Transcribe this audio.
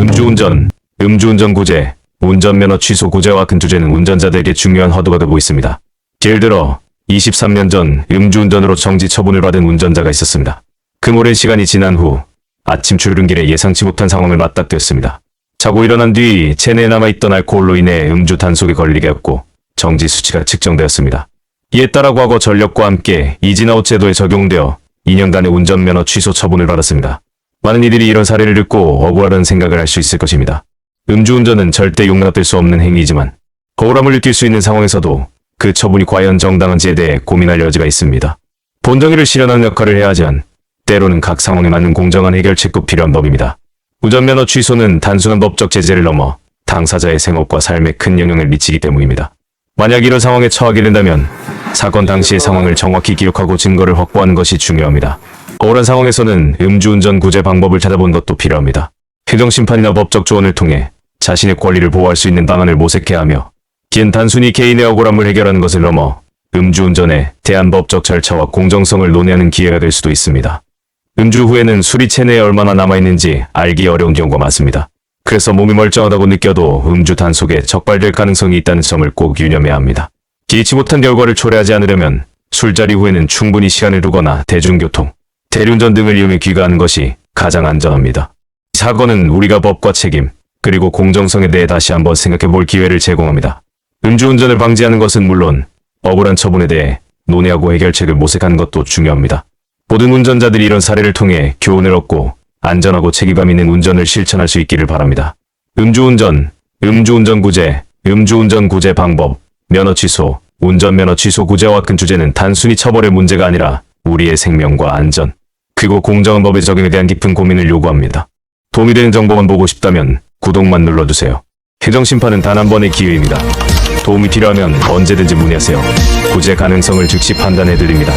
음주운전, 음주운전 구제, 운전면허 취소 구제와 근투제는 운전자들에게 중요한 허도가 되고 있습니다. 예를 들어 23년 전 음주운전으로 정지 처분을 받은 운전자가 있었습니다. 그 오랜 시간이 지난 후 아침 출근길에 예상치 못한 상황을 맞닥뜨렸습니다. 자고 일어난 뒤 체내에 남아있던 알코올로 인해 음주 단속에 걸리게 했고 정지 수치가 측정되었습니다. 이에 따라 과거 전력과 함께 이진아웃 제도에 적용되어 2년간의 운전면허 취소 처분을 받았습니다. 많은 이들이 이런 사례를 듣고 억울하다는 생각을 할 수 있을 것입니다. 음주운전은 절대 용납될 수 없는 행위이지만 억울함을 느낄 수 있는 상황에서도 그 처분이 과연 정당한지에 대해 고민할 여지가 있습니다. 본정의를 실현하는 역할을 해야 하지만 때로는 각 상황에 맞는 공정한 해결책도 필요한 법입니다. 운전면허 취소는 단순한 법적 제재를 넘어 당사자의 생업과 삶에 큰 영향을 미치기 때문입니다. 만약 이런 상황에 처하게 된다면 사건 당시의 상황을 정확히 기록하고 증거를 확보하는 것이 중요합니다. 억울한 상황에서는 음주운전 구제 방법을 찾아보는 것도 필요합니다. 행정심판이나 법적 조언을 통해 자신의 권리를 보호할 수 있는 방안을 모색해야 하며 기엔 단순히 개인의 억울함을 해결하는 것을 넘어 음주운전에 대한 법적 절차와 공정성을 논의하는 기회가 될 수도 있습니다. 음주 후에는 술이 체내에 얼마나 남아있는지 알기 어려운 경우가 많습니다. 그래서 몸이 멀쩡하다고 느껴도 음주 단속에 적발될 가능성이 있다는 점을 꼭 유념해야 합니다. 기이치 못한 결과를 초래하지 않으려면 술자리 후에는 충분히 시간을 두거나 대중교통, 대리운전 등을 이용해 귀가하는 것이 가장 안전합니다. 이 사건은 우리가 법과 책임, 그리고 공정성에 대해 다시 한번 생각해 볼 기회를 제공합니다. 음주운전을 방지하는 것은 물론 억울한 처분에 대해 논의하고 해결책을 모색하는 것도 중요합니다. 모든 운전자들이 이런 사례를 통해 교훈을 얻고 안전하고 책임감 있는 운전을 실천할 수 있기를 바랍니다. 음주운전, 음주운전 구제, 음주운전 구제 방법, 면허 취소, 운전면허 취소 구제와 근투제는 단순히 처벌의 문제가 아니라 우리의 생명과 안전, 그리고 공정한 법의 적용에 대한 깊은 고민을 요구합니다. 도움이 되는 정보만 보고 싶다면 구독만 눌러주세요. 행정심판은 단 한 번의 기회입니다. 도움이 필요하면 언제든지 문의하세요. 구제 가능성을 즉시 판단해드립니다.